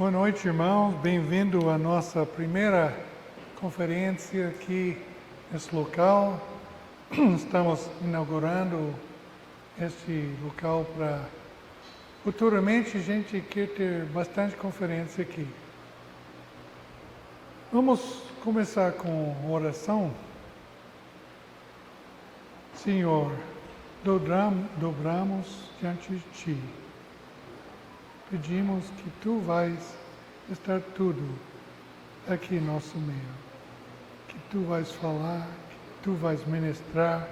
Boa noite, irmãos. Bem-vindo à nossa primeira conferência aqui nesse local. Estamos inaugurando este local para futuramente a gente quer ter bastante conferência aqui. Vamos começar com oração. Senhor, dobramos diante de Ti. Pedimos que Tu vais estar tudo aqui em nosso meio. Que Tu vais falar, que Tu vais ministrar,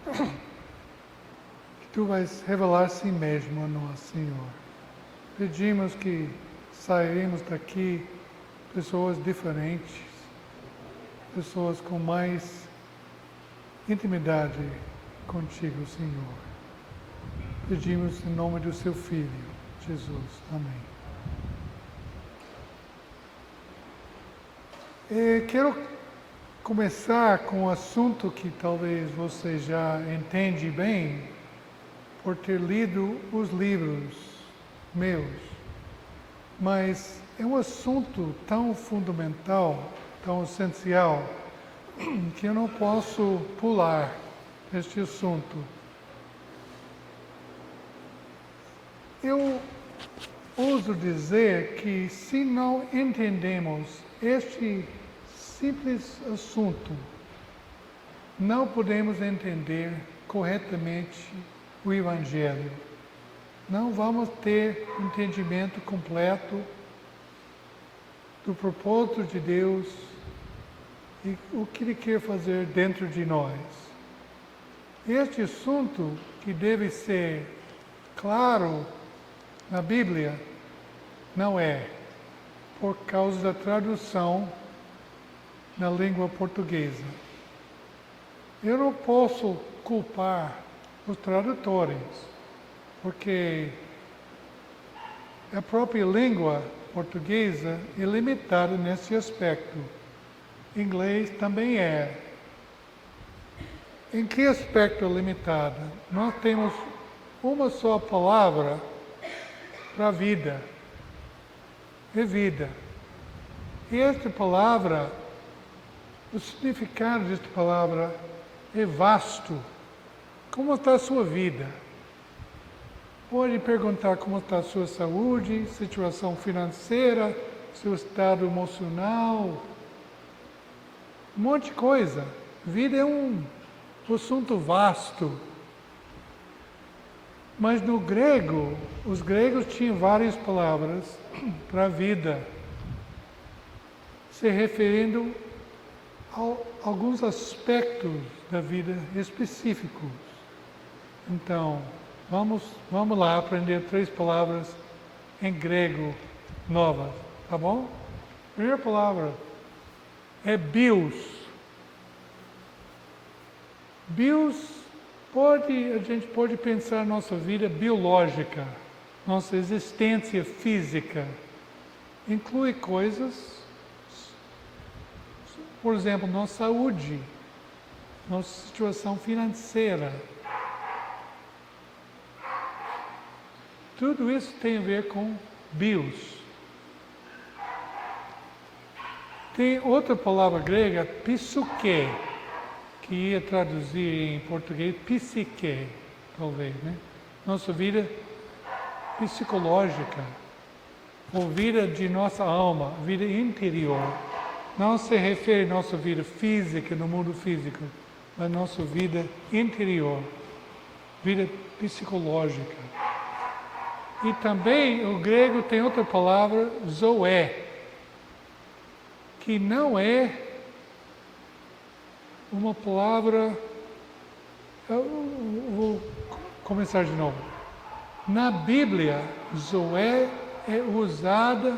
que Tu vais revelar a Si mesmo a nós, Senhor. Pedimos que sairemos daqui pessoas diferentes, pessoas com mais intimidade contigo, Senhor. Pedimos em nome do Seu Filho, Jesus. Amém. Quero começar com um assunto que talvez você já entende bem, por ter lido os livros meus. Mas é um assunto tão fundamental, tão essencial, que eu não posso pular este assunto. Eu ouso dizer que se não entendemos este simples assunto, não podemos entender corretamente o Evangelho. Não vamos ter entendimento completo do propósito de Deus e o que Ele quer fazer dentro de nós. Este assunto, que deve ser claro na Bíblia, não é por causa da tradução na língua portuguesa. Eu não posso culpar os tradutores, porque a própria língua portuguesa é limitada nesse aspecto. Inglês também é. Em que aspecto é limitada? Nós temos uma só palavra para vida. É vida. E esta palavra, o significado desta palavra é vasto. Como está a sua vida? Pode perguntar como está a sua saúde, situação financeira, seu estado emocional, um monte de coisa. Vida é um assunto vasto. Mas no grego, os gregos tinham várias palavras para a vida, se referindo a alguns aspectos da vida específicos. Então, vamos lá aprender 3 palavras em grego novas, tá bom? Primeira palavra é bios. Bios, a gente pode pensar na nossa vida biológica, nossa existência física. Inclui coisas, por exemplo, nossa saúde, nossa situação financeira. Tudo isso tem a ver com bios. Tem outra palavra grega, psuque, que ia traduzir em português psique, talvez, né? Nossa vida psicológica, ou vida de nossa alma, vida interior. Não se refere à nossa vida física, no mundo físico, mas à nossa vida interior, vida psicológica. E também o grego tem outra palavra, zoé, que não é uma palavra. Eu vou começar de novo. Na Bíblia, zoé é usada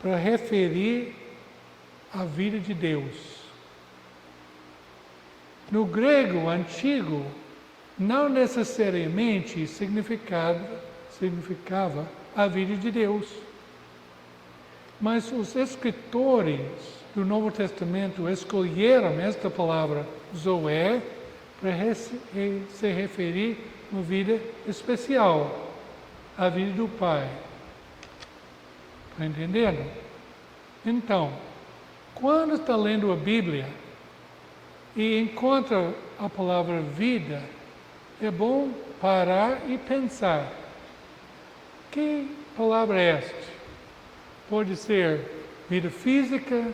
para referir a vida de Deus. No grego antigo, não necessariamente significava a vida de Deus. Mas os escritores do Novo Testamento escolheram esta palavra zoé para se referir a uma vida especial, a vida do Pai. Está entendendo? Então, quando está lendo a Bíblia e encontra a palavra vida, é bom parar e pensar. Que palavra é esta? Pode ser vida física,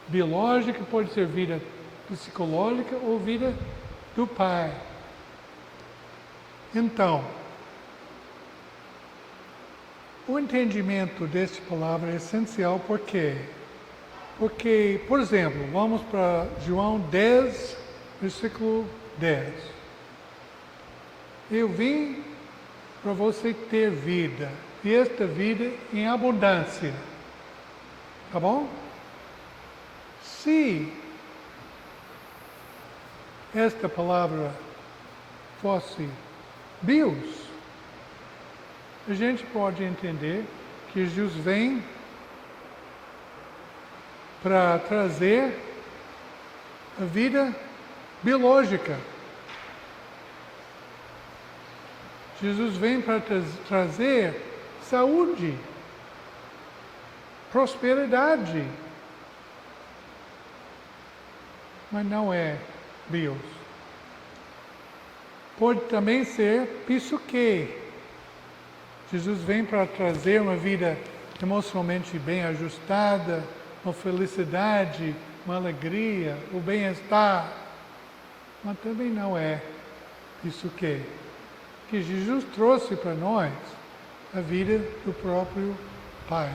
biológica, pode ser vida psicológica ou vida do Pai. Então, o entendimento desta palavra é essencial porque, por exemplo, vamos para João 10, versículo 10. Eu vim para você ter vida, e esta vida em abundância. Tá bom? Se esta palavra fosse Deus, a gente pode entender que Jesus vem para trazer a vida biológica. Jesus vem para trazer saúde, prosperidade. Mas não é Deus. Pode também ser psique. Jesus vem para trazer uma vida emocionalmente bem ajustada, uma felicidade, uma alegria, o bem-estar. Mas também não é psique. Que Jesus trouxe para nós a vida do próprio Pai.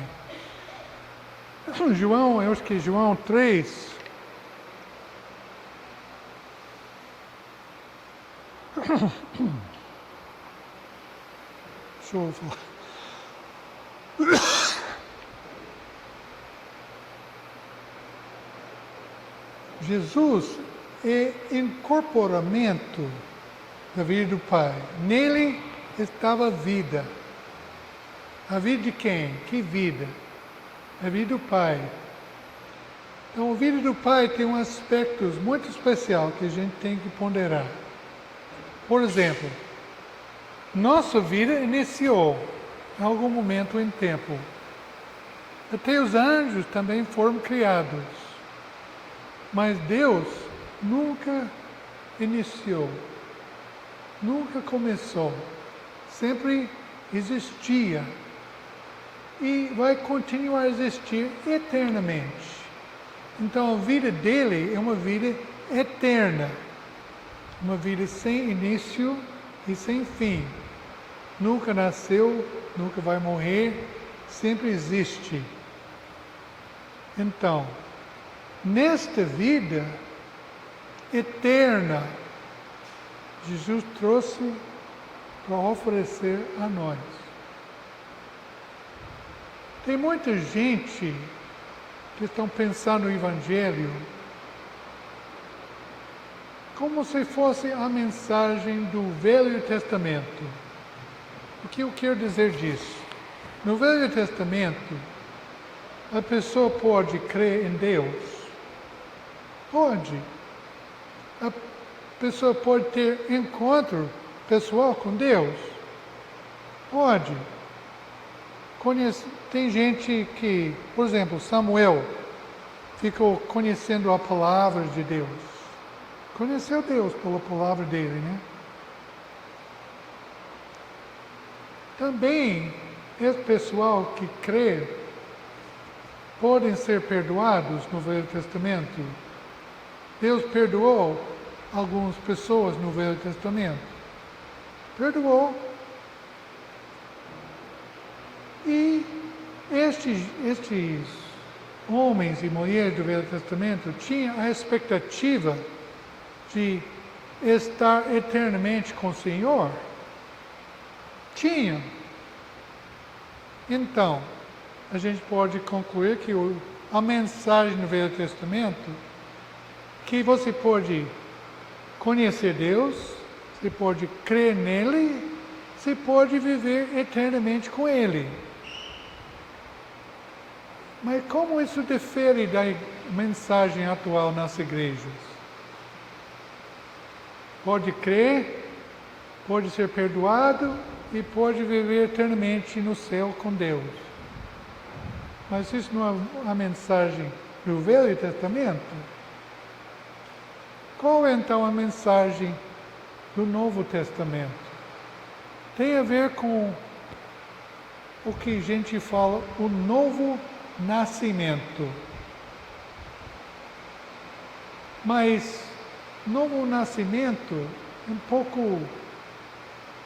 João, eu acho que João 3. Deixa eu falar. Jesus é incorporamento da vida do Pai. Nele estava a vida. A vida de quem? Que vida? A vida do Pai. Então, a vida do Pai tem um aspecto muito especial que a gente tem que ponderar. Por exemplo, nossa vida iniciou em algum momento em tempo. Até os anjos também foram criados. Mas Deus nunca iniciou. Nunca começou, sempre existia e vai continuar a existir eternamente. Então a vida dele é uma vida eterna, uma vida sem início e sem fim. Nunca nasceu, nunca vai morrer, sempre existe. Então, nesta vida eterna, Jesus trouxe para oferecer a nós. Tem muita gente que estão pensando no Evangelho como se fosse a mensagem do Velho Testamento. O que eu quero dizer disso? No Velho Testamento, a pessoa pode crer em Deus? Pode. A pessoa pode ter encontro pessoal com Deus? Pode. Tem gente que, por exemplo, Samuel ficou conhecendo a palavra de Deus. Conheceu Deus pela palavra dele, né? Também, esse pessoal que crê podem ser perdoados no Velho Testamento. Deus perdoou algumas pessoas no Velho Testamento. Perdoou. E estes homens e mulheres do Velho Testamento tinham a expectativa de estar eternamente com o Senhor? Tinham. Então, a gente pode concluir que a mensagem do Velho Testamento, que você pode conhecer Deus, você pode crer nele, você pode viver eternamente com ele. Mas como isso difere da mensagem atual nas igrejas? Pode crer, pode ser perdoado e pode viver eternamente no céu com Deus. Mas isso não é a mensagem do Velho Testamento? Qual é então a mensagem do Novo Testamento? Tem a ver com o que a gente fala, o novo nascimento. Mas novo nascimento é um pouco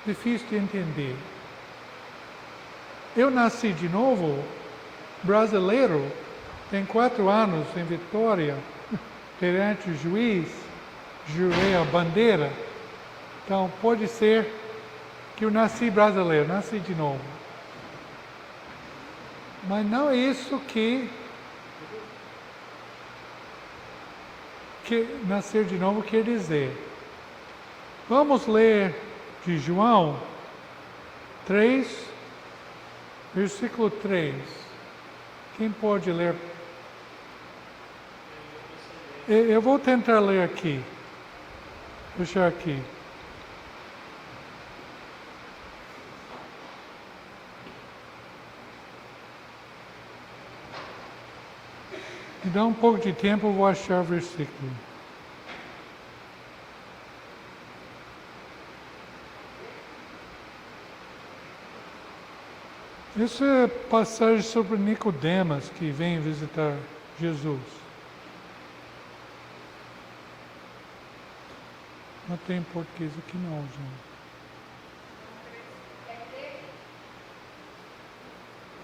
difícil de entender. Eu nasci de novo, brasileiro, tem 4 anos em Vitória, perante o juiz, jurei a bandeira. Então pode ser que eu nasci brasileiro, nasci de novo. Mas não é isso que nascer de novo quer dizer. Vamos ler de João 3, versículo 3. Quem pode ler? Eu vou tentar ler aqui. Vou deixar aqui. Me dá um pouco de tempo, eu vou achar o versículo. Essa é a passagem sobre Nicodemas, que vem visitar Jesus. Não tem português aqui não, gente.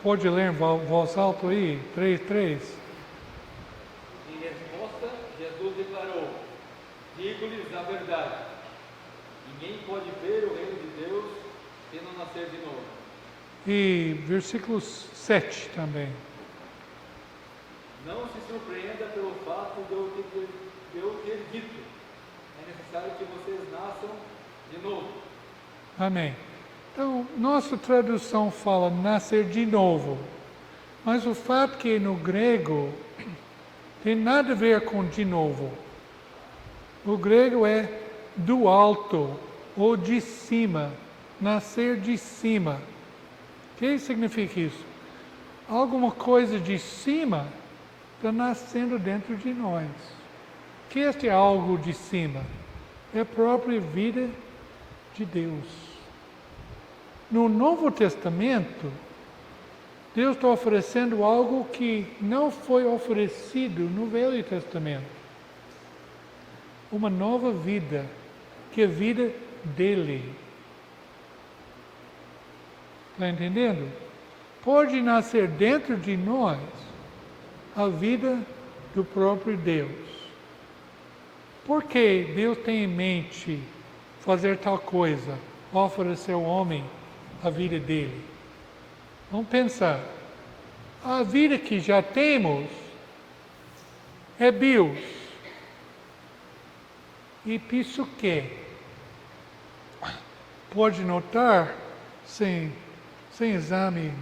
Pode ler em voz alta aí? 3:3. Em resposta, Jesus declarou: digo-lhes a verdade, ninguém pode ver o reino de Deus se não nascer de novo. E versículo 7 também. Não se surpreenda pelo fato de eu ter dito: é necessário que vocês nasçam de novo. Amém. Então, nossa tradução fala nascer de novo. Mas o fato que no grego tem nada a ver com de novo. O grego é do alto ou de cima. Nascer de cima. O que significa isso? Alguma coisa de cima está nascendo dentro de nós. Que este é algo de cima? É a própria vida de Deus. No Novo Testamento, Deus está oferecendo algo que não foi oferecido no Velho Testamento. Uma nova vida, que é a vida dele. Está entendendo? Pode nascer dentro de nós a vida do próprio Deus. Por que Deus tem em mente fazer tal coisa? Oferecer ao homem a vida dele. Vamos pensar. A vida que já temos é bios e psique. Pode notar, sem exame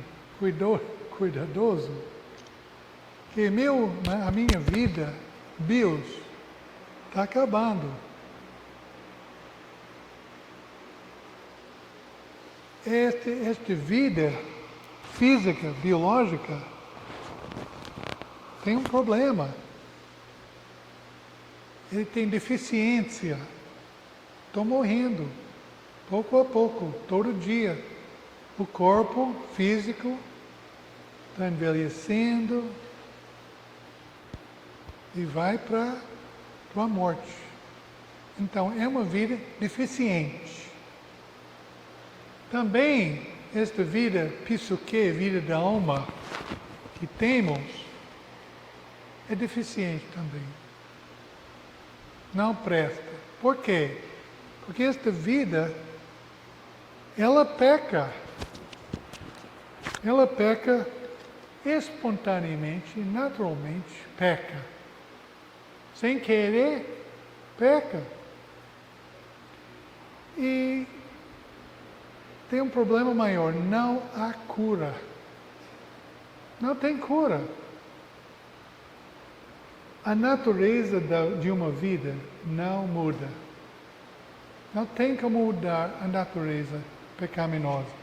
cuidadoso, que a minha vida, bios, está acabando. Esta vida física, biológica, tem um problema. Ele tem deficiência. Estou morrendo, pouco a pouco, todo dia. O corpo físico está envelhecendo e vai para a morte. Então, é uma vida deficiente. Também, esta vida psique, vida da alma, que temos, é deficiente também. Não presta. Por quê? Porque esta vida, ela peca. Ela peca espontaneamente, naturalmente, peca. Sem querer, peca. E tem um problema maior, não há cura. Não tem cura. A natureza de uma vida não muda. Não tem como mudar a natureza pecaminosa.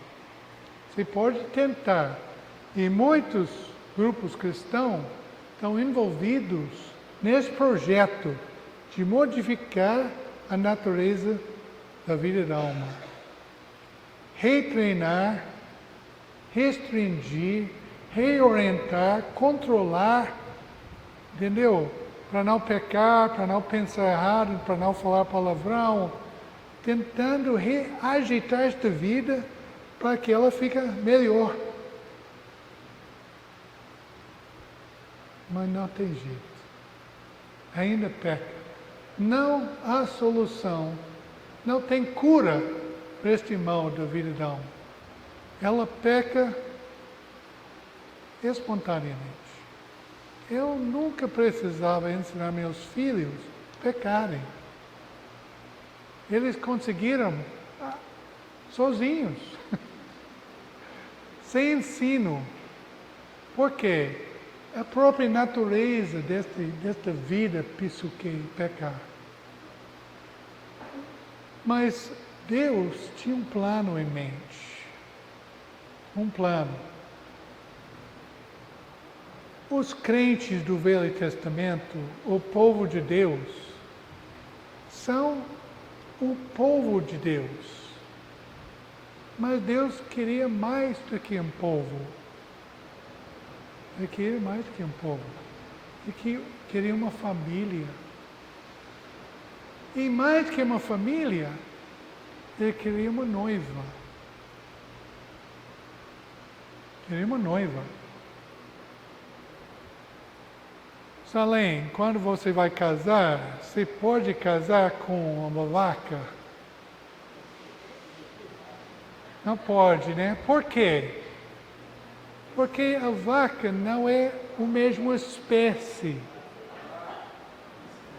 Você pode tentar. E muitos grupos cristãos estão envolvidos nesse projeto de modificar a natureza da vida da alma. Retreinar, restringir, reorientar, controlar, entendeu? Para não pecar, para não pensar errado, para não falar palavrão, tentando reagitar esta vida para que ela fique melhor. Mas não tem jeito. Ainda peca. Não há solução. Não tem cura para este mal da vida da alma. Ela peca espontaneamente. Eu nunca precisava ensinar meus filhos a pecarem. Eles conseguiram sozinhos. Sem ensino. Por quê? A própria natureza desta vida psique pecar. Mas Deus tinha um plano em mente. Um plano. Os crentes do Velho Testamento, o povo de Deus, são o povo de Deus. Mas Deus queria mais do que um povo. Ele queria mais do que um povo. Ele queria uma família. E mais que uma família, ele queria uma noiva. Queria uma noiva. Salém, quando você vai casar, você pode casar com uma vaca? Não pode, né? Por quê? Porque a vaca não é a mesma espécie.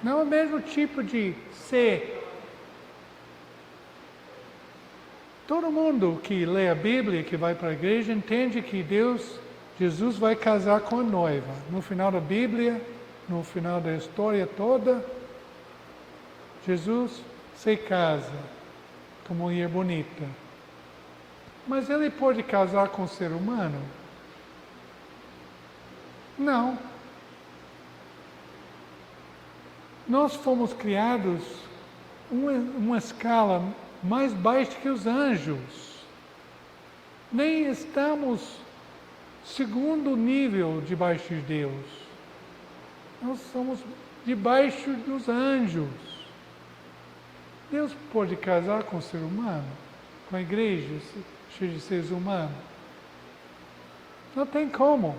Não é o mesmo tipo de ser. Todo mundo que lê a Bíblia, que vai para a igreja, entende que Jesus vai casar com a noiva. No final da Bíblia, no final da história toda, Jesus se casa com uma mulher bonita. Mas ele pode casar com um ser humano? Não. Nós fomos criados uma escala mais baixa que os anjos. Nem estamos segundo nível debaixo de Deus. Nós somos debaixo dos anjos. Deus pode casar com o ser humano, com a igreja cheia de seres humanos. Não tem como.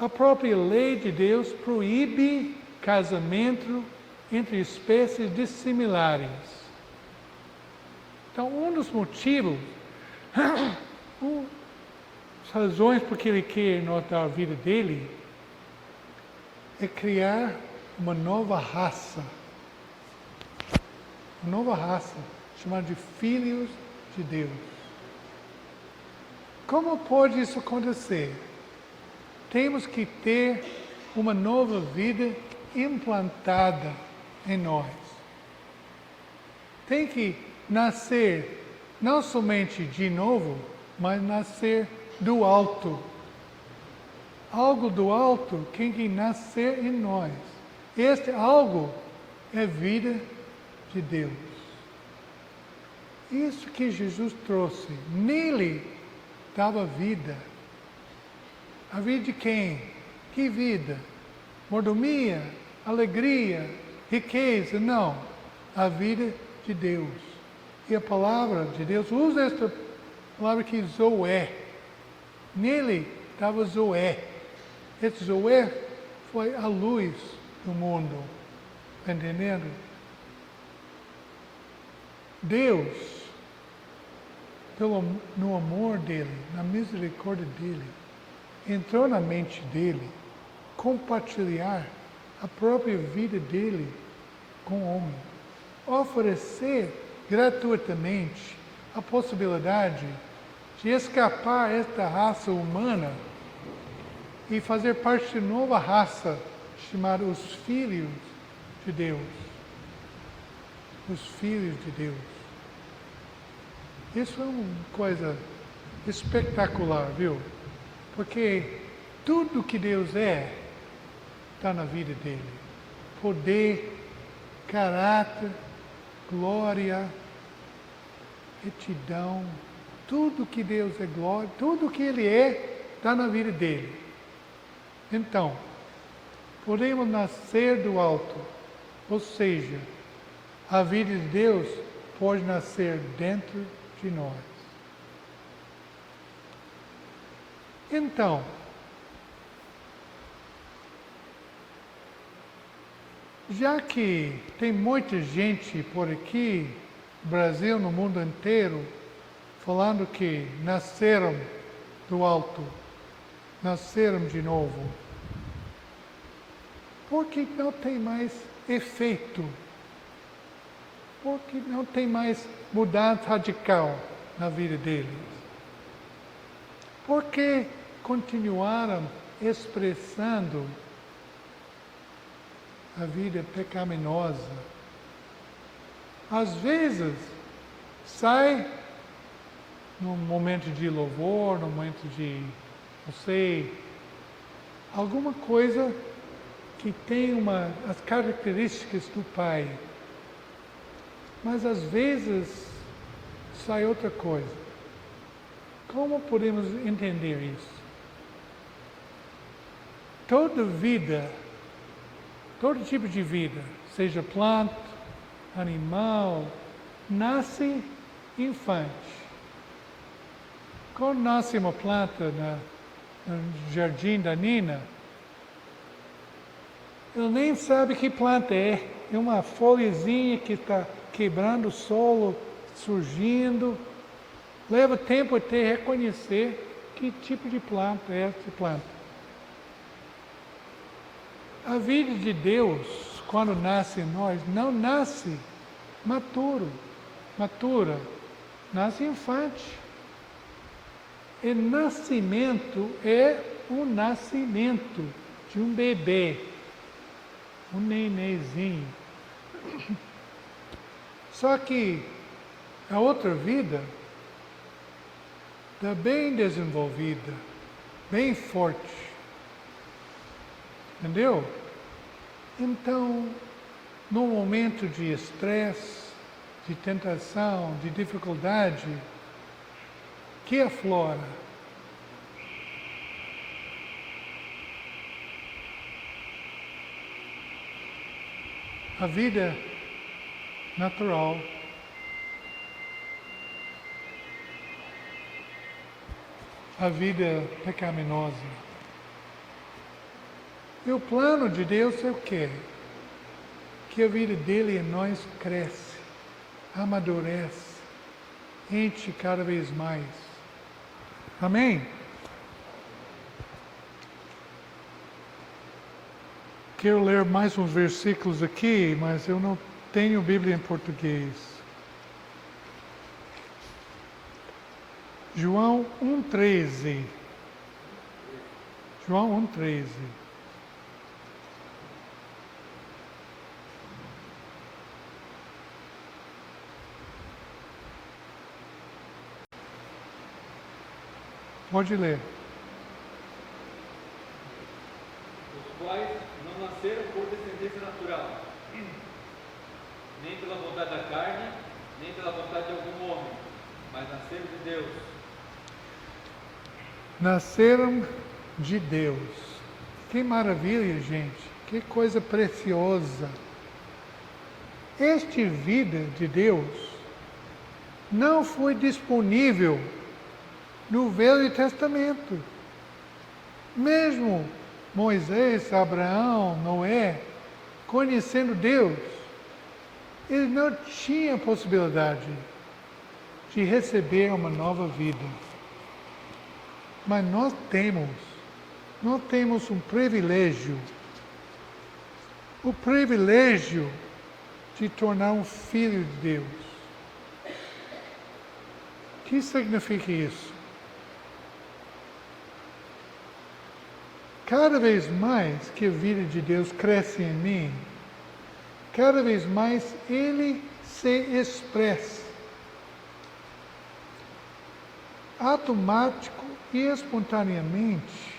A própria lei de Deus proíbe casamento entre espécies dissimilares. Então, um dos motivos, as razões por que ele quer notar a vida dele, é criar uma nova raça. Uma nova raça, chamada de filhos de Deus. Como pode isso acontecer? Temos que ter uma nova vida implantada em nós. Tem que nascer não somente de novo, mas nascer do alto. Algo do alto tem que nascer em nós. Este algo é vida de Deus. Isso que Jesus trouxe, nele estava vida. A vida de quem? Que vida? Mordomia, alegria, riqueza? Não. A vida de Deus. E a palavra de Deus usa esta palavra que Zoé. Nele estava Zoé. Esse Zoé foi a luz do mundo. Está entendendo? Deus, no amor dele, na misericórdia dele, entrou na mente dele compartilhar a própria vida dele com o homem. Oferecer gratuitamente a possibilidade de escapar esta raça humana e fazer parte de nova raça chamada os filhos de Deus. Os filhos de Deus. Isso é uma coisa espetacular, viu? Porque tudo que Deus é, está na vida dele. Poder, caráter, glória, retidão, tudo que Deus é glória, tudo que Ele é, está na vida dele. Então, podemos nascer do alto, ou seja, a vida de Deus pode nascer dentro de nós. Então, já que tem muita gente por aqui, no Brasil, no mundo inteiro, falando que nasceram do alto, nasceram de novo, por que não tem mais efeito? Por que não tem mais mudança radical na vida deles? Por que continuaram expressando a vida pecaminosa? Às vezes, sai num momento de louvor, num momento de, não sei, alguma coisa que tem as características do Pai. Mas às vezes sai outra coisa. Como podemos entender isso? Toda vida, todo tipo de vida, seja planta, animal, nasce infante. Quando nasce uma planta no jardim da Nina, ele nem sabe que planta é. É uma folhazinha que está quebrando o solo, surgindo. Leva tempo até reconhecer que tipo de planta é essa planta. A vida de Deus, quando nasce em nós, não nasce matura, nasce infante. E nascimento é o nascimento de um bebê, um nenenzinho. Só que a outra vida está bem desenvolvida, bem forte. Entendeu? Então, no momento de estresse, de tentação, de dificuldade, que aflora? A vida natural. A vida pecaminosa. E o plano de Deus é o quê? Que a vida dele em nós cresce, amadurece, enche cada vez mais. Amém? Quero ler mais uns versículos aqui, mas eu não tenho Bíblia em português. João 1,13. João 1,13. Pode ler. Os quais não nasceram por descendência natural, nem pela vontade da carne, nem pela vontade de algum homem, mas nasceram de Deus. Nasceram de Deus. Que maravilha, gente. Que coisa preciosa. Esta vida de Deus não foi disponível no Velho Testamento. Mesmo Moisés, Abraão, Noé, conhecendo Deus, eles não tinham possibilidade de receber uma nova vida. Mas nós temos um privilégio. O privilégio de tornar um filho de Deus. O que significa isso? Cada vez mais que a vida de Deus cresce em mim, cada vez mais Ele se expressa. Automático e espontaneamente,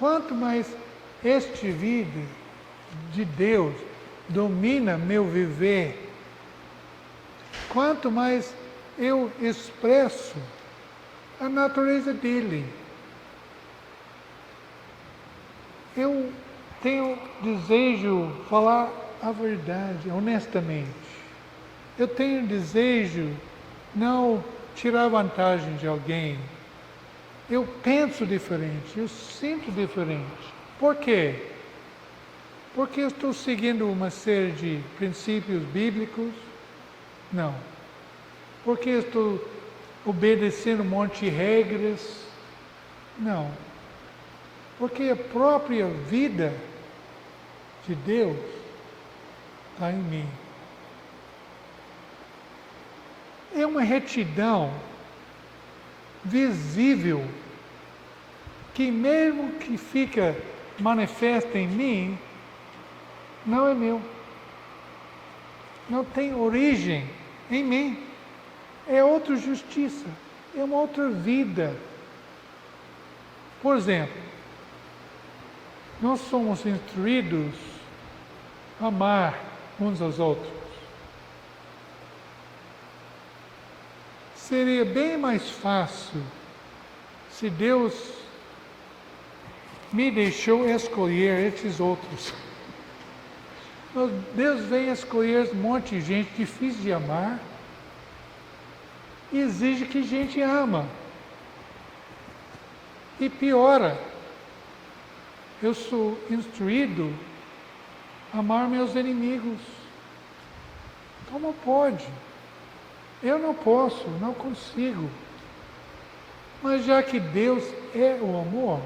quanto mais esta vida de Deus domina meu viver, quanto mais eu expresso a natureza dele, eu tenho desejo de falar a verdade, honestamente. Eu tenho desejo não tirar vantagem de alguém. Eu penso diferente, eu sinto diferente. Por quê? Porque eu estou seguindo uma série de princípios bíblicos? Não. Porque eu estou obedecendo um monte de regras? Não. Porque a própria vida de Deus está em mim. É uma retidão visível que mesmo que fica manifesta em mim, não é meu. Não tem origem em mim. É outra justiça, é uma outra vida. Por exemplo, nós somos instruídos a amar uns aos outros. Seria bem mais fácil se Deus me deixou escolher esses outros. Deus vem escolher um monte de gente difícil de amar e exige que a gente ama. E piora. Eu sou instruído a amar meus inimigos. Como pode? Eu não posso, não consigo. Mas já que Deus é o amor,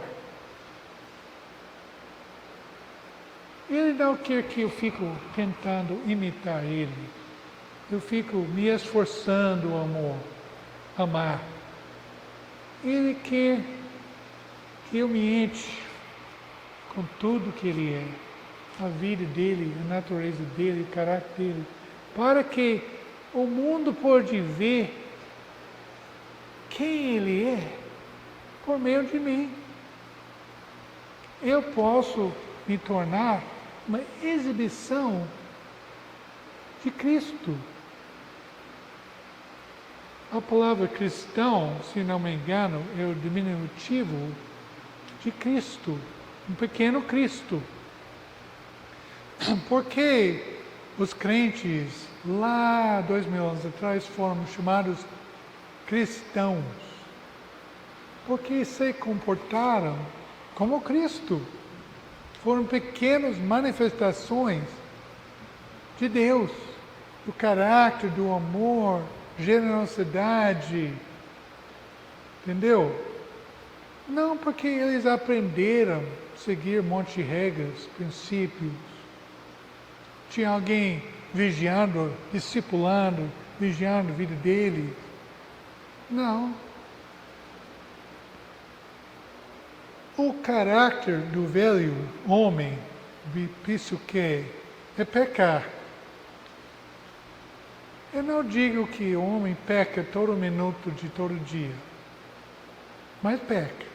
Ele não quer que eu fique tentando imitar Ele. Eu fico me esforçando o amor, amar. Ele quer que eu me enche com tudo que Ele é. A vida dEle, a natureza dEle, o caráter dEle. Para que o mundo pode ver quem Ele é por meio de mim. Eu posso me tornar uma exibição de Cristo. A palavra cristão, se não me engano, é o diminutivo de Cristo, um pequeno Cristo. Porque os crentes lá 2000 anos atrás foram chamados cristãos? Porque se comportaram como Cristo. Foram pequenas manifestações de Deus, do caráter, do amor, generosidade. Entendeu? Não porque eles aprenderam a seguir um monte de regras, princípios. Tinha alguém vigiando, discipulando, vigiando a vida dele. Não. O caráter do velho homem, psique, é pecar. Eu não digo que o homem peca todo minuto de todo dia, mas peca.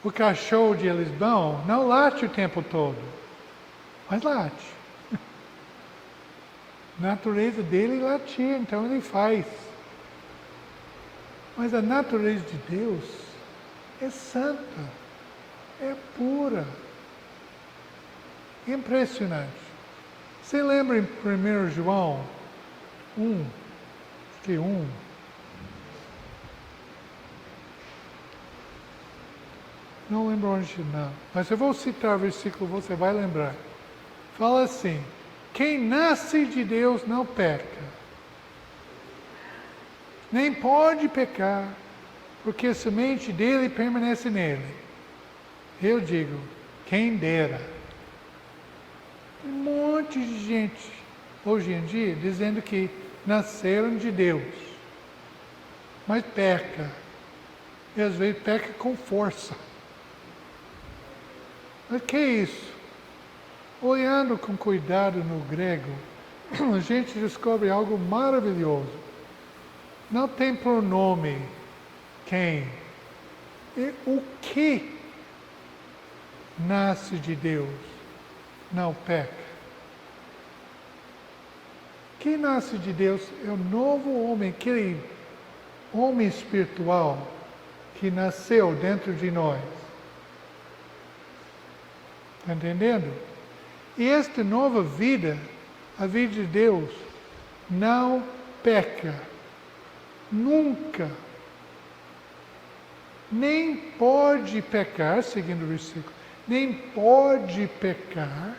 O cachorro de Lisbão não late o tempo todo, mas late. A natureza dele é latir, então ele faz. Mas a natureza de Deus é santa, é pura. Impressionante. Você lembra em 1 João 1, que 1? Não lembro onde não, mas eu vou citar o versículo, você vai lembrar. Fala assim: quem nasce de Deus não peca, nem pode pecar, porque a semente dele permanece nele. Eu digo, quem dera. Tem um monte de gente, hoje em dia, dizendo que nasceram de Deus, mas peca. E às vezes peca com força. Mas que é isso? Olhando com cuidado no grego, a gente descobre algo maravilhoso. Não tem pronome quem. E o que nasce de Deus não peca. O que nasce de Deus é o novo homem, aquele homem espiritual que nasceu dentro de nós. Está entendendo? E esta nova vida, a vida de Deus, não peca. Nunca. Nem pode pecar, seguindo o versículo, nem pode pecar,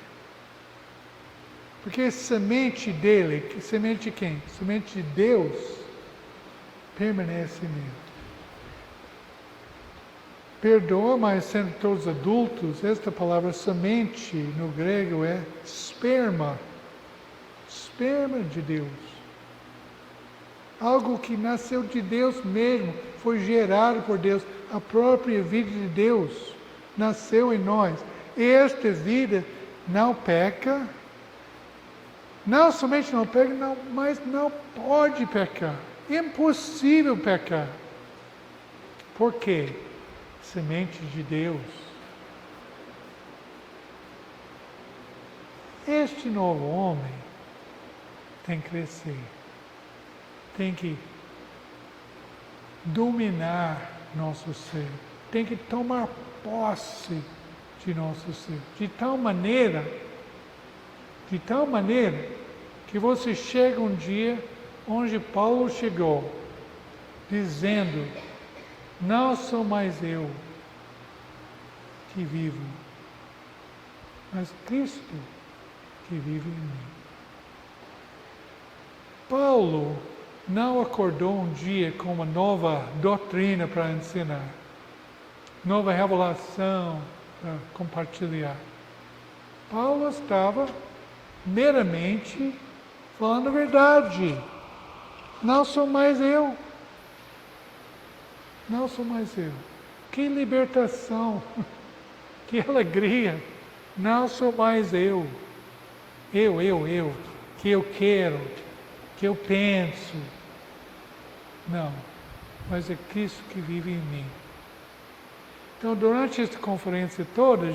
porque a semente dele, semente de quem? Semente de Deus, permanece nele. Perdoa, mas sendo todos adultos, esta palavra semente no grego é esperma. Esperma de Deus. Algo que nasceu de Deus mesmo, foi gerado por Deus. A própria vida de Deus nasceu em nós. Esta vida não peca. Não somente não peca, não, mas não pode pecar. Impossível pecar. Por quê? Semente de Deus. Este novo homem tem que crescer, tem que dominar nosso ser, tem que tomar posse de nosso ser, de tal maneira que você chega um dia onde Paulo chegou, dizendo: não sou mais eu que vivo, mas Cristo que vive em mim. Paulo não acordou um dia com uma nova doutrina para ensinar, nova revelação para compartilhar. Paulo estava meramente falando a verdade. Não sou mais eu. Não sou mais eu. Que libertação, que alegria. Não sou mais eu. Eu, que eu quero, que eu penso. Não, mas é Cristo que vive em mim. Então, durante esta conferência toda,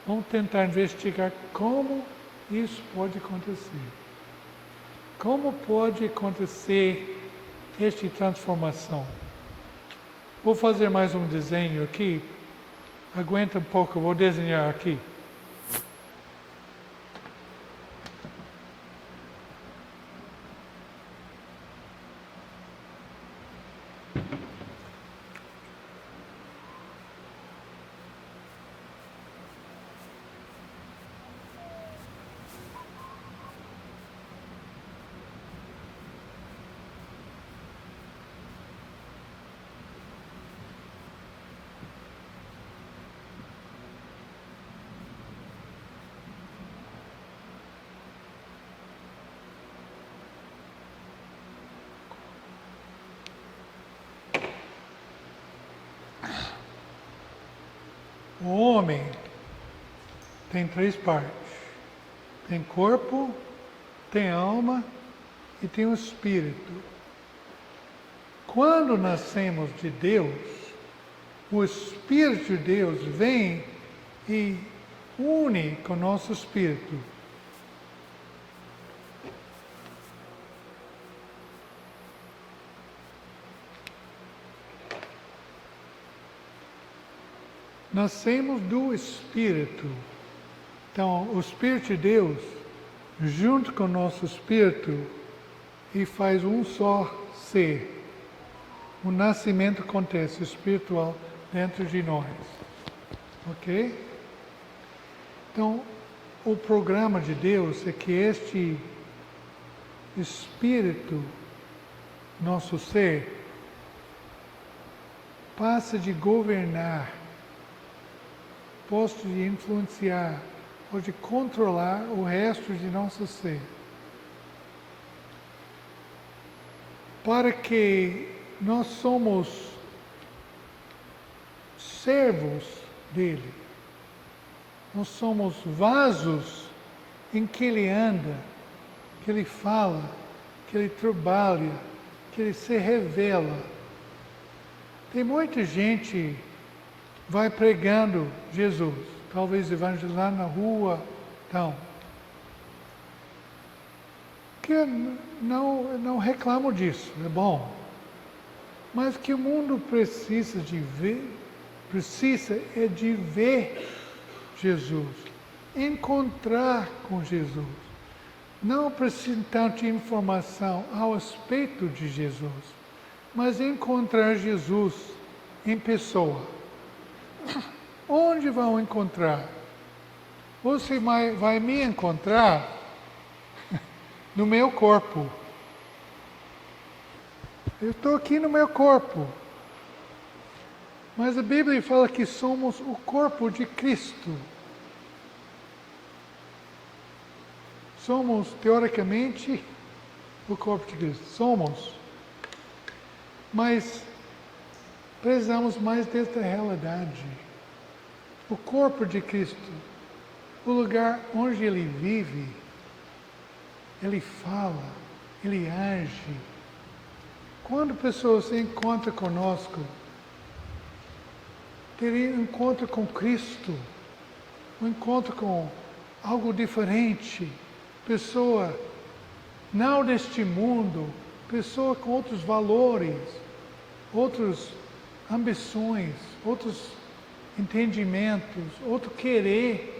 vamos tentar investigar como isso pode acontecer. Como pode acontecer esta transformação? Vou fazer mais um desenho aqui. Aguenta um pouco, eu vou desenhar aqui. O homem tem 3 partes. Tem corpo, tem alma e tem o espírito. Quando nascemos de Deus, o Espírito de Deus vem e une com o nosso espírito. Nascemos do Espírito. Então, o Espírito de Deus, junto com o nosso Espírito, e faz um só ser. O nascimento acontece espiritual dentro de nós. Ok? Então, o programa de Deus é que este Espírito, nosso ser, passa de governar, posto de influenciar ou de controlar o resto de nosso ser. Para que nós somos servos dele. Nós somos vasos em que ele anda, que ele fala, que ele trabalha, que ele se revela. Tem muita gente vai pregando Jesus, talvez evangelizando na rua, então. Que eu não reclamo disso, é bom. Mas que o mundo precisa de ver Jesus, encontrar com Jesus. Não precisa tanto de informação ao respeito de Jesus, mas encontrar Jesus em pessoa. Onde vão encontrar? Você vai me encontrar no meu corpo. Eu estou aqui no meu corpo. Mas a Bíblia fala que somos o corpo de Cristo. Somos, teoricamente, o corpo de Cristo. Somos. Mas precisamos mais desta realidade. O corpo de Cristo, o lugar onde Ele vive, Ele fala, Ele age. Quando pessoas se encontram conosco, teria um encontro com Cristo, um encontro com algo diferente, pessoa não deste mundo, pessoa com outros valores, outras ambições, outros entendimentos, outro querer.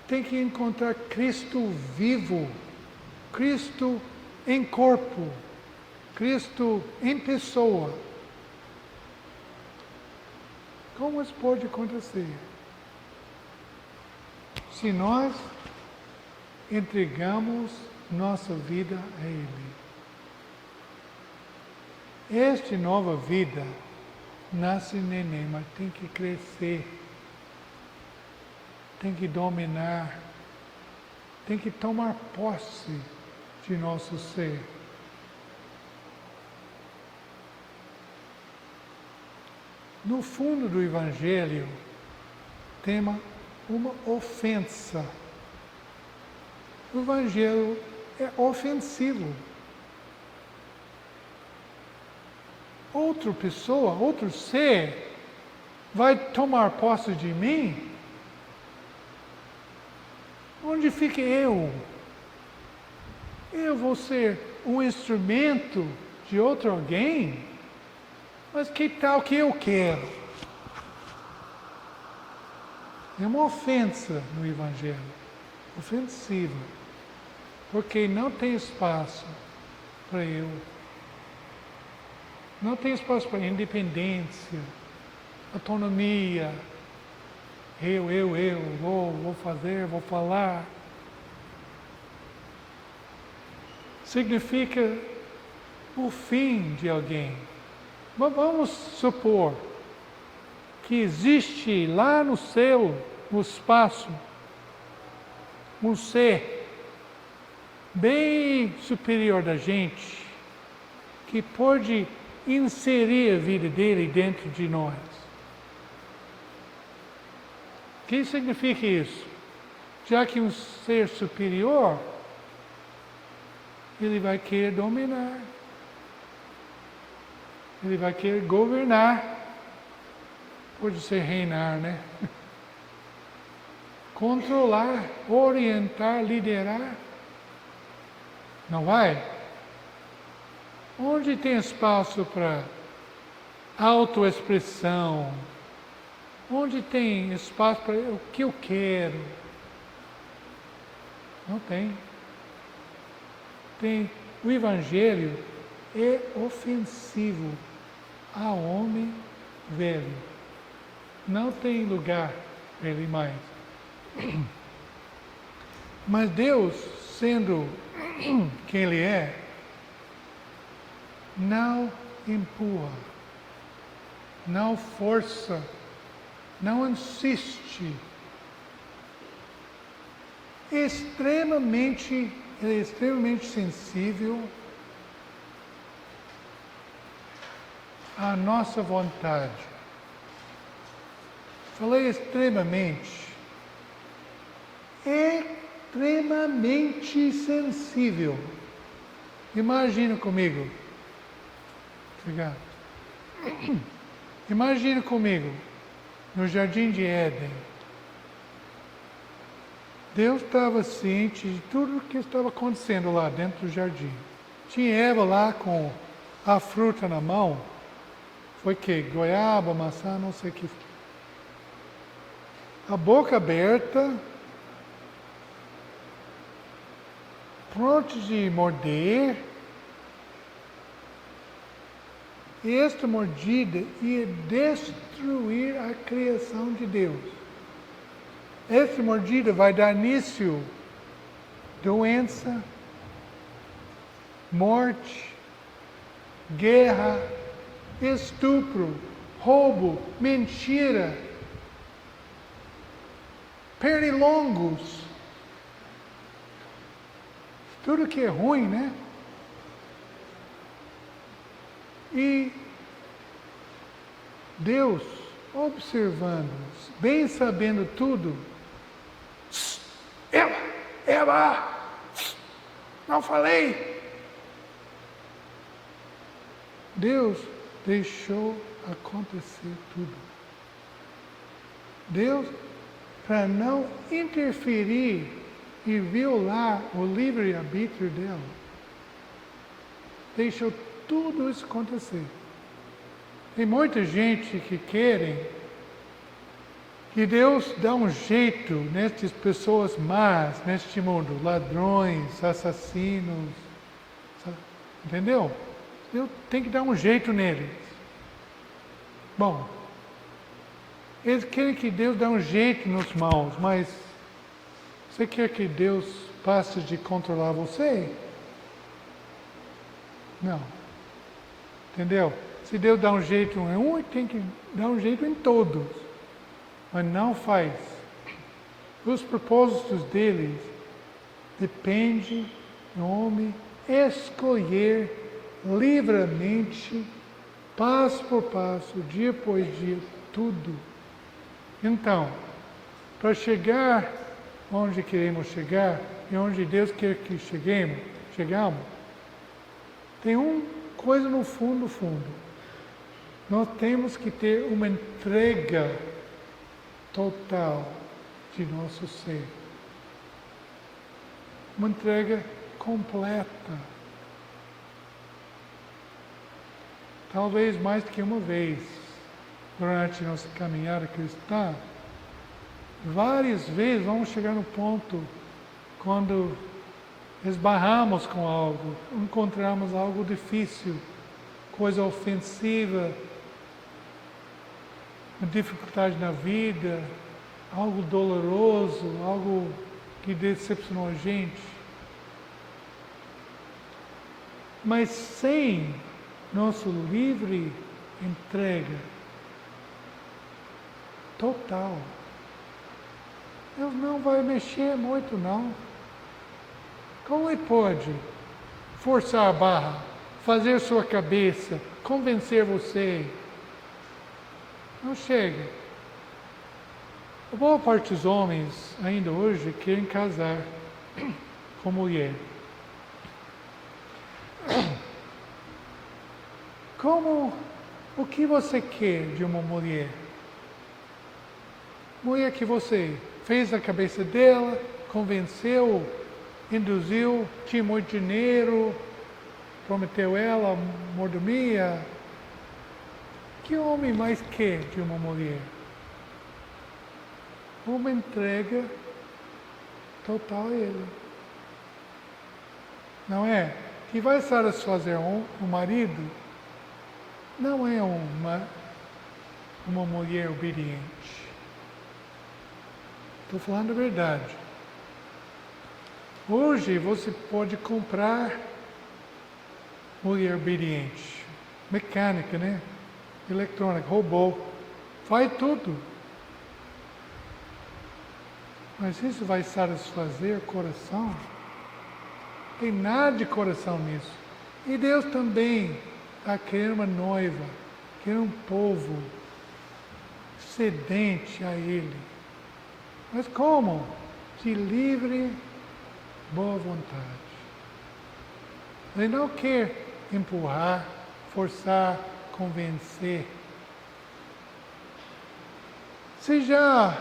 Tem que encontrar Cristo vivo, Cristo em corpo, Cristo em pessoa. Como isso pode acontecer? Se nós entregamos nossa vida a Ele. Esta nova vida nasce neném, mas tem que crescer, tem que dominar, tem que tomar posse de nosso ser. No fundo do Evangelho, tem uma ofensa. O Evangelho é ofensivo. Outra pessoa, outro ser, vai tomar posse de mim? Onde fica eu? Eu vou ser um instrumento de outro alguém? Mas que tal que eu quero? É uma ofensa no Evangelho, ofensiva, porque não tem espaço para eu. Não tem espaço para independência, autonomia. Eu, vou fazer, vou falar. Significa o fim de alguém. Vamos supor que existe lá no céu, no espaço, um ser bem superior da gente, que pode inserir a vida dele dentro de nós. O que significa isso? Já que um ser superior, ele vai querer dominar. Ele vai querer governar. Pode ser reinar, né? Controlar, orientar, liderar. Não vai? Onde tem espaço para autoexpressão? Onde tem espaço para o que eu quero? Não tem. O Evangelho é ofensivo ao homem velho. Não tem lugar para ele mais. Mas Deus, sendo quem Ele é, não empurra, não força, não insiste. Ele é extremamente sensível à nossa vontade. Falei extremamente sensível. Imagina comigo. Obrigado. Imagina comigo, no Jardim de Éden. Deus estava ciente de tudo o que estava acontecendo lá dentro do jardim. Tinha Eva lá com a fruta na mão. Foi que? Goiaba, maçã, não sei o que. A boca aberta, pronto de morder. E esta mordida ia destruir a criação de Deus. Essa mordida vai dar início a doença, morte, guerra, estupro, roubo, mentira, pernilongos. Tudo que é ruim, né? E Deus, observando, bem sabendo tudo, Eva, não falei. Deus deixou acontecer tudo. Deus, para não interferir e violar o livre-arbítrio dela, deixou tudo isso acontecer. Tem muita gente que querem que Deus dá um jeito nestas pessoas más, neste mundo, ladrões, assassinos, entendeu? Deus tem que dar um jeito neles. Bom, eles querem que Deus dê um jeito nos maus, mas você quer que Deus passe de controlar você? Não. Entendeu? Se Deus dá um jeito em um, ele tem que dar um jeito em todos. Mas não faz. Os propósitos deles dependem do homem escolher livremente, passo por passo, dia por dia, tudo. Então, para chegar onde queremos chegar e onde Deus quer que chegamos, tem uma coisa no fundo. Nós temos que ter uma entrega total de nosso ser. Uma entrega completa. Talvez mais que uma vez, durante nossa caminhada cristã, várias vezes vamos chegar no ponto quando esbarramos com algo, encontramos algo difícil, coisa ofensiva, uma dificuldade na vida, algo doloroso, algo que decepcionou a gente. Mas sem nosso livre entrega total, Deus não vai mexer muito não. Como ele pode forçar a barra, fazer sua cabeça, convencer você? Não chega. A boa parte dos homens, ainda hoje, querem casar com mulher. O que você quer de uma mulher? Mulher que você fez a cabeça dela, convenceu, induziu, tinha muito dinheiro, prometeu ela mordomia. Que homem mais quer de uma mulher? Uma entrega total a ele. Não é? Que vai satisfazer um marido não é uma mulher obediente. Estou falando a verdade. Hoje você pode comprar mulher obediente, mecânica, né? Eletrônica, robô, faz tudo. Mas isso vai satisfazer o coração? Não tem nada de coração nisso. E Deus também está querendo uma noiva, querendo um povo sedente a Ele. Mas como? De livre, boa vontade. Ele não quer empurrar, forçar, convencer. Você já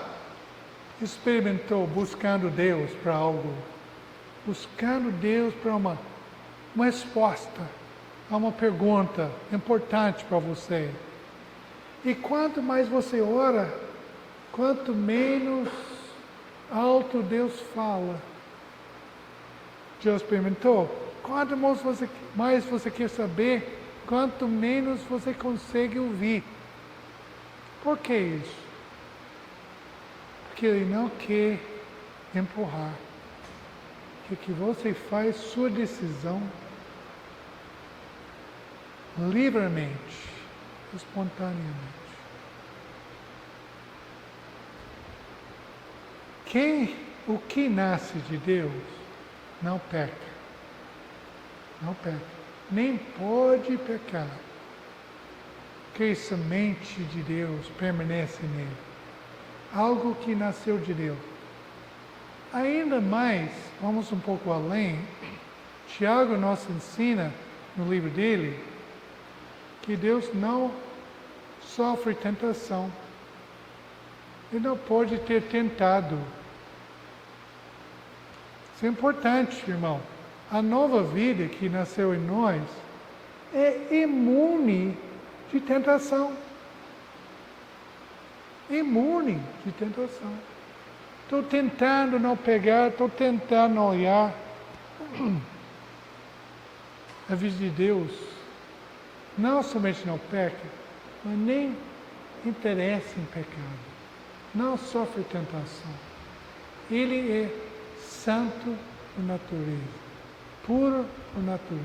experimentou buscando Deus para algo? Buscando Deus para uma resposta a uma pergunta importante para você. E quanto mais você ora, quanto menos alto Deus fala. Já experimentou? Quanto mais você quer saber, quanto menos você consegue ouvir. Por que isso? Porque Ele não quer empurrar. Quer que você faz sua decisão livremente, espontaneamente. O que nasce de Deus não peca. Não peca. Nem pode pecar. Porque a semente de Deus permanece nele. Algo que nasceu de Deus. Ainda mais, vamos um pouco além, Tiago nos ensina, no livro dele, que Deus não sofre tentação. Ele não pode ter tentado. Isso é importante, irmão. A nova vida que nasceu em nós é imune de tentação. Imune de tentação. Estou tentando não pegar, estou tentando não olhar. A vida de Deus não somente não peca, mas nem interessa em pecado. Não sofre tentação. Ele é santo por natureza, puro por natureza.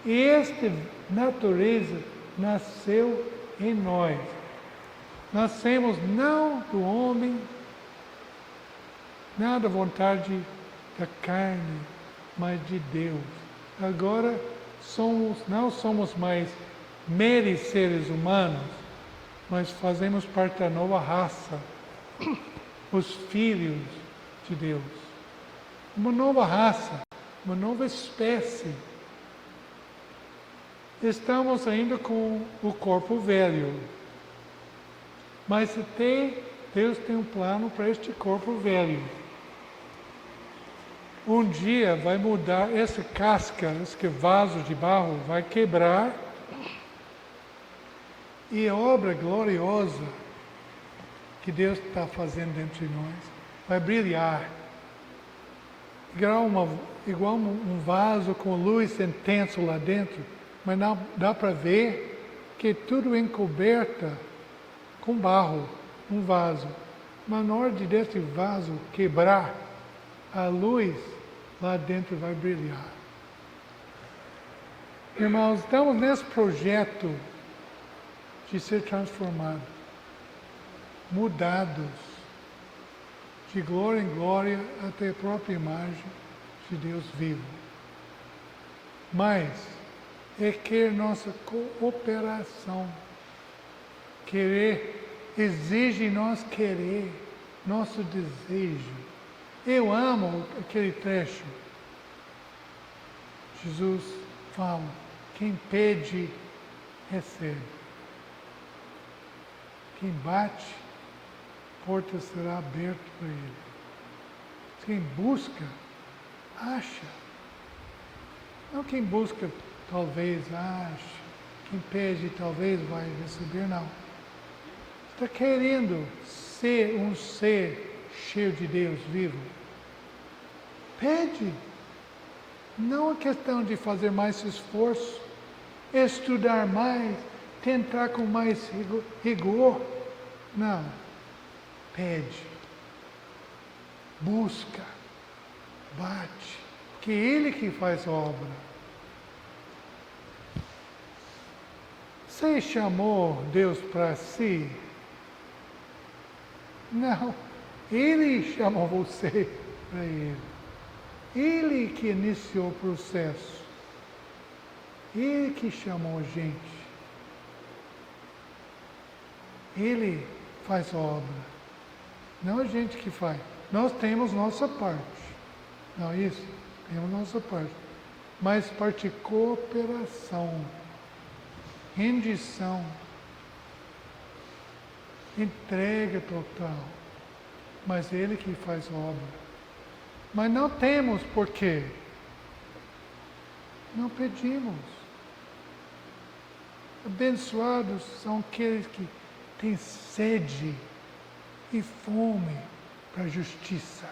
E esta natureza nasceu em nós. Nascemos não do homem, não da vontade da carne, mas de Deus. Agora não somos mais meros seres humanos, mas fazemos parte da nova raça, os filhos de Deus. Uma nova raça, uma nova espécie. Estamos ainda com o corpo velho, mas Deus tem um plano para este corpo velho. Um dia vai mudar essa casca, esse vaso de barro vai quebrar e a obra gloriosa que Deus está fazendo dentro de nós vai brilhar. Igual um vaso com luz intensa lá dentro, mas não dá para ver que é tudo encoberto com barro, um vaso. Mas na hora desse vaso quebrar, a luz lá dentro vai brilhar. Irmãos, estamos nesse projeto de ser transformados, mudados, de glória em glória até a própria imagem de Deus vivo. Mas é querer nossa cooperação. Exige nós querer, nosso desejo. Eu amo aquele trecho. Jesus fala, quem pede, recebe. Quem bate, a porta será aberta para ele. Quem busca, acha. Não quem busca, talvez ache. Quem pede, talvez vai receber, não. Está querendo ser um ser cheio de Deus vivo? Pede. Não é questão de fazer mais esforço, estudar mais, tentar com mais rigor. Não. Pede. Busca. Bate. Que Ele que faz a obra. Você chamou Deus para si? Não. Ele chamou você para Ele. Ele que iniciou o processo. Ele que chamou a gente. Ele faz a obra. Não a gente que faz. Nós temos nossa parte. Não é isso? Temos nossa parte. mas parte de cooperação, rendição, entrega total. Mas Ele que faz a obra. Mas não temos por quê. Não pedimos. Abençoados são aqueles que têm sede e fome para a justiça.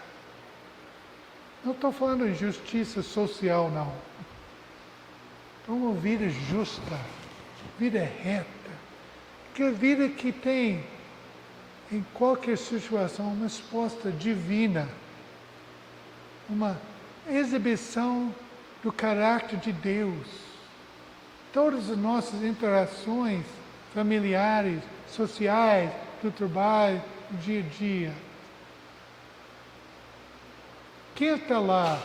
Não estou falando de justiça social, não. Uma vida justa, vida reta. Que a vida que tem, em qualquer situação, uma resposta divina. Uma exibição do caráter de Deus. Todas as nossas interações familiares, sociais, do trabalho, do dia a dia. Quem está lá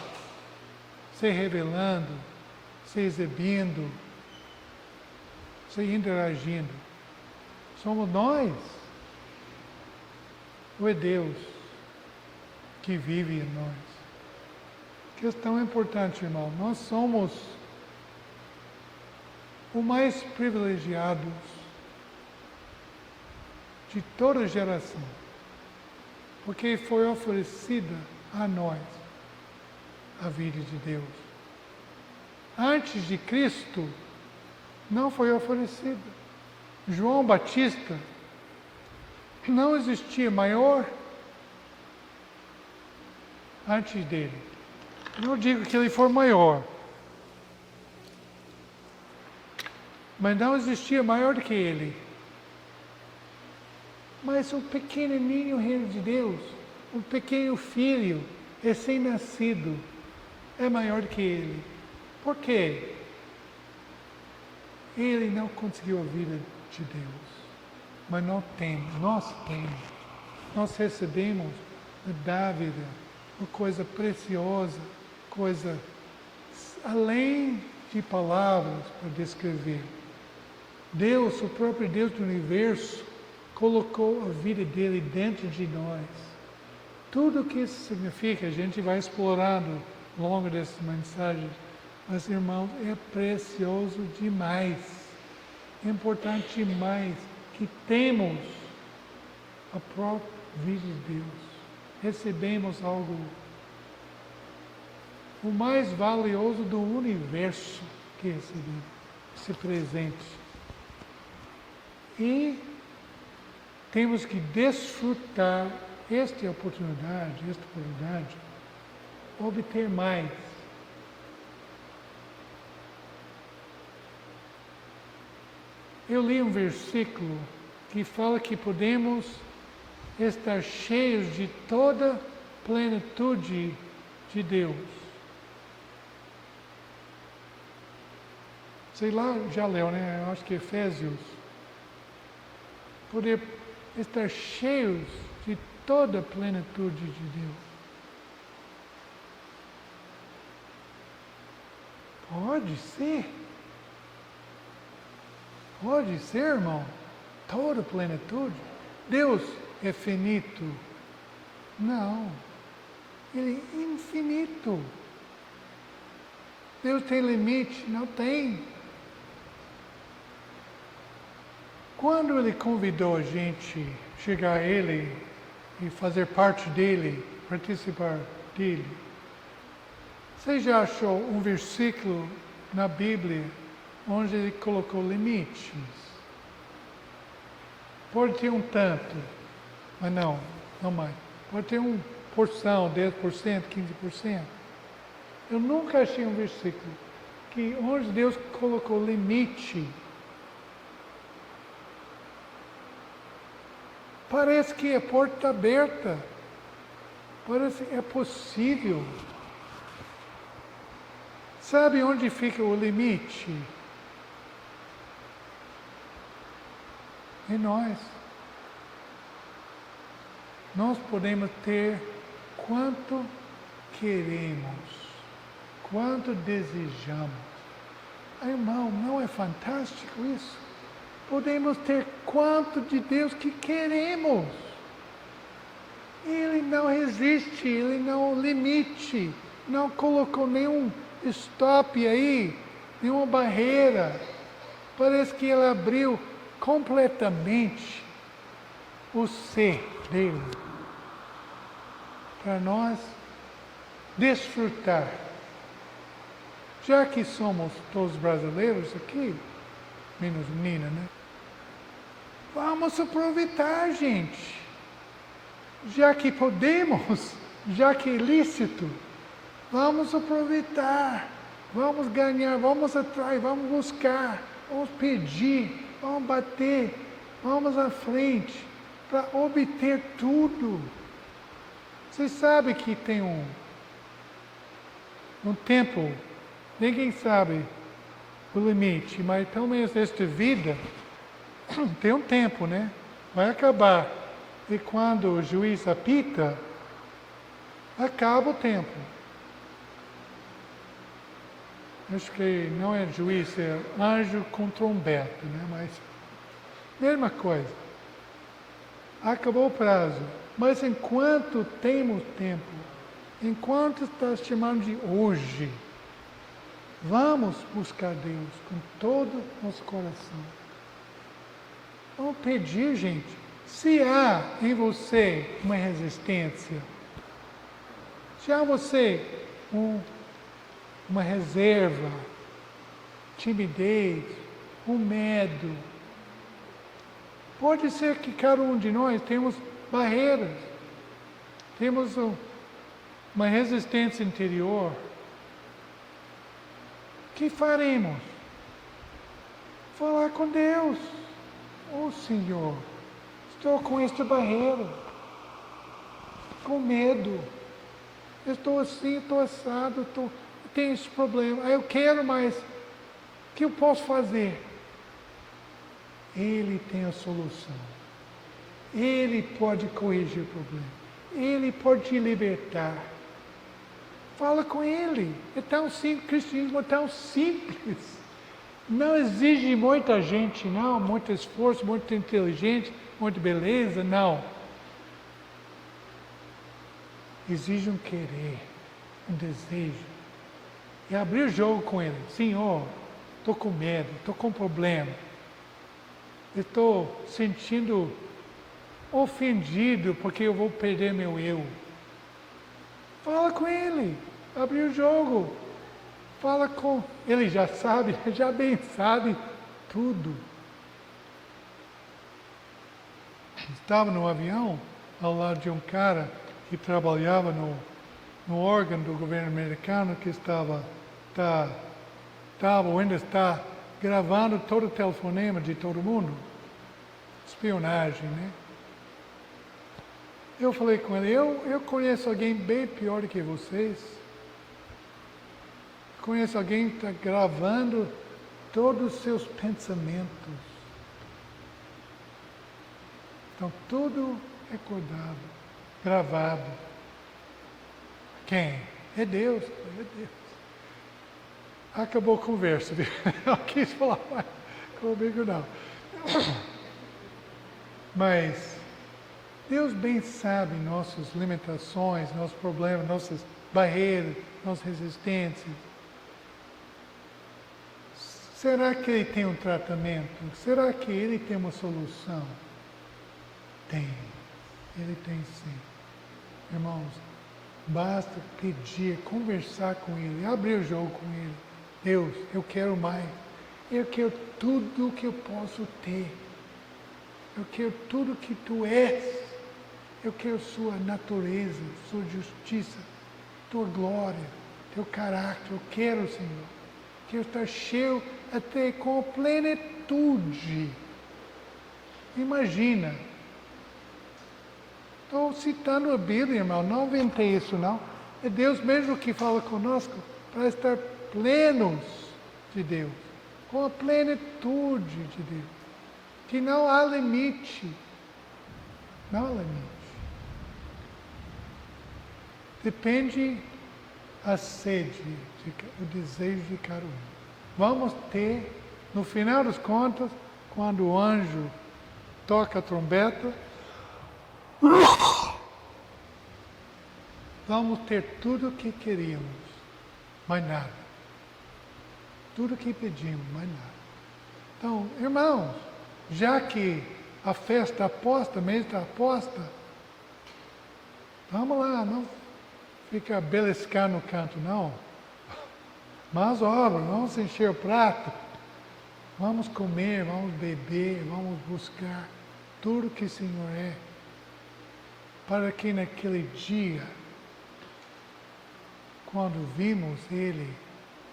se revelando, se exibindo, se interagindo? Somos nós? Ou é Deus que vive em nós? Questão importante, irmão. Nós somos os mais privilegiados de toda geração, porque foi oferecida a nós a vida de Deus. Antes de Cristo, não foi oferecida. João Batista não existia maior antes dele. Não digo que ele for maior, mas não existia maior do que ele. Mas o pequenininho reino de Deus, o pequeno filho, recém-nascido, é maior do que ele. Por quê? Ele não conseguiu a vida de Deus, mas nós temos. Nós recebemos a dávida, uma coisa preciosa, coisa além de palavras para descrever. Deus, o próprio Deus do universo, colocou a vida dele dentro de nós. Tudo o que isso significa, a gente vai explorando ao longo dessas mensagens. Mas, irmãos, é precioso demais, é importante demais que temos a própria vida de Deus. Recebemos algo, o mais valioso do universo que recebemos, esse presente. E temos que desfrutar esta oportunidade, obter mais. Eu li um versículo que fala que podemos estar cheios de toda plenitude de Deus. Sei lá, já leu, né? Eu acho que Efésios. Poder estar cheios de toda a plenitude de Deus. Pode ser. Pode ser, irmão. Toda a plenitude. Deus é finito. Não. Ele é infinito. Deus tem limite? Não tem. Quando Ele convidou a gente a chegar a Ele e fazer parte dEle, participar dEle, você já achou um versículo na Bíblia onde Ele colocou limites? Pode ter um tanto, mas não mais. Pode ter uma porção, 10%, 15%. Eu nunca achei um versículo onde Deus colocou limite. Parece que a porta está aberta. Parece que é possível. Sabe onde fica o limite? Em nós. Nós podemos ter quanto queremos, quanto desejamos. Irmão, não é fantástico isso? Podemos ter quanto de Deus que queremos. Ele não resiste, Ele não limite. não colocou nenhum stop aí, nenhuma barreira. Parece que Ele abriu completamente o ser dele para nós desfrutar. Já que somos todos brasileiros aqui, menos menina, né? Vamos aproveitar, gente. Já que podemos, já que é lícito, vamos aproveitar. Vamos ganhar, vamos atrás, vamos buscar, vamos pedir, vamos bater, vamos à frente para obter tudo. Vocês sabem que tem um tempo, ninguém sabe o limite, mas pelo menos esta vida tem um tempo, né? Vai acabar. E quando o juiz apita, acaba o tempo. Acho que não é juiz, é anjo com trombeta, né? Mas, mesma coisa. Acabou o prazo. Mas enquanto temos tempo, enquanto está chamando de hoje, vamos buscar Deus com todo o nosso coração. Vamos pedir, gente. Se há em você uma resistência, se há em você uma reserva, timidez, um medo, pode ser que cada um de nós temos barreiras, temos uma resistência interior. O que faremos? Falar com Deus. Oh Senhor, estou com esta barreira, com medo, estou assim, estou assado, tenho esse problema, eu quero, mas o que eu posso fazer? Ele tem a solução. Ele pode corrigir o problema. Ele pode te libertar. Fala com Ele. É tão simples, o cristianismo é tão simples. Não exige muita gente, não, muito esforço, muita inteligência, muita beleza, não. Exige um querer, um desejo. E abrir o jogo com Ele. Senhor, estou com medo, estou com problema. Estou sentindo ofendido porque eu vou perder meu eu. Fala com Ele, abre o jogo. Fala com Ele, já sabe, já bem sabe tudo. Estava no avião, ao lado de um cara que trabalhava no órgão do governo americano que ou ainda está gravando todo o telefonema de todo mundo. Espionagem, né? Eu falei com ele, eu conheço alguém bem pior do que vocês. Conheço alguém que está gravando todos os seus pensamentos. Então, tudo recordado, gravado. Quem? É Deus, é Deus. Acabou a conversa, não quis falar mais comigo não. Mas Deus bem sabe nossas limitações, nossos problemas, nossas barreiras, nossas resistências. Será que Ele tem um tratamento? Será que Ele tem uma solução? Tem. Ele tem sim. Irmãos, basta pedir, conversar com Ele, abrir o jogo com Ele. Deus, eu quero mais. Eu quero tudo que eu posso ter. Eu quero tudo que Tu és. Eu quero Sua natureza, Sua justiça, Tua glória, Teu caráter. Eu quero, Senhor. Quero estar cheio até com a plenitude. Imagina. Estou citando a Bíblia, irmão. Não inventei isso, não. É Deus mesmo que fala conosco para estar plenos de Deus. Com a plenitude de Deus. Que não há limite. Não há limite. Depende a sede, o desejo de cada um. Vamos ter, no final das contas, quando o anjo toca a trombeta, vamos ter tudo o que queríamos, mais nada. Tudo o que pedimos, mais nada. Então, irmãos, já que a festa está posta, mês está posta, vamos lá, não fica beliscar no canto, não. Mas obras, vamos encher o prato, vamos comer, vamos beber, vamos buscar tudo que o Senhor é, para que naquele dia, quando vimos Ele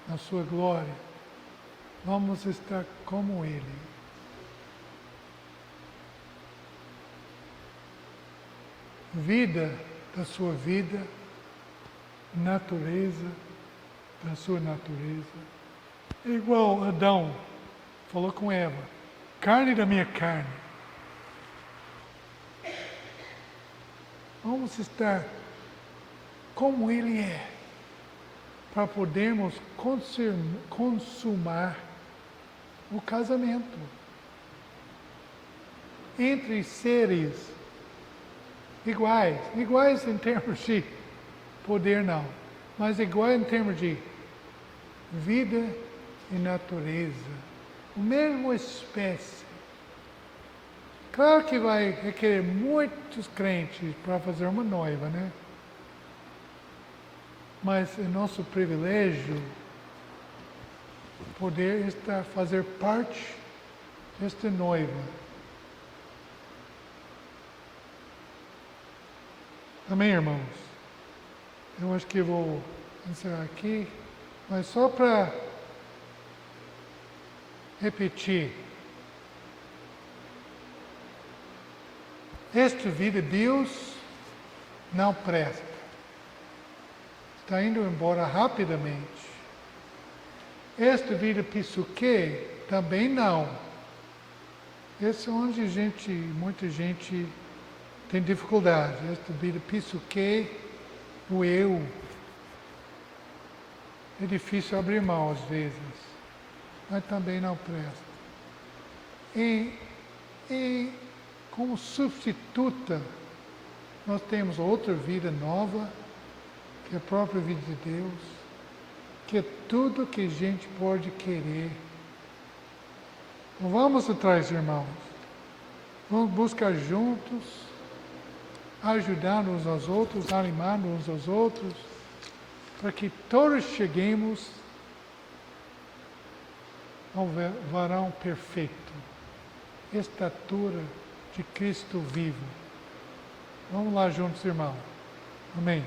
na sua glória, vamos estar como Ele. Vida da sua vida, natureza da sua natureza. É igual Adão falou com Eva, carne da minha carne. Vamos estar como Ele é, para podermos consumar o casamento entre seres iguais em termos de poder não, mas iguais em termos de vida e natureza, a mesma espécie. Claro que vai requerer muitos crentes para fazer uma noiva, né? Mas é nosso privilégio poder fazer parte desta noiva. Amém, irmãos? Eu acho que vou encerrar aqui, mas só para repetir. Esta vida, Deus não presta. Está indo embora rapidamente. Esta vida psique também não. Esse é onde muita gente tem dificuldade. Esta vida psique, o eu. É difícil abrir mão às vezes, mas também não presta. E como substituta, nós temos outra vida nova, que é a própria vida de Deus, que é tudo que a gente pode querer. Então vamos atrás, irmãos. Vamos buscar juntos, ajudando uns aos outros, animando uns aos outros, para que todos cheguemos ao varão perfeito, estatura de Cristo vivo. Vamos lá juntos, irmão. Amém.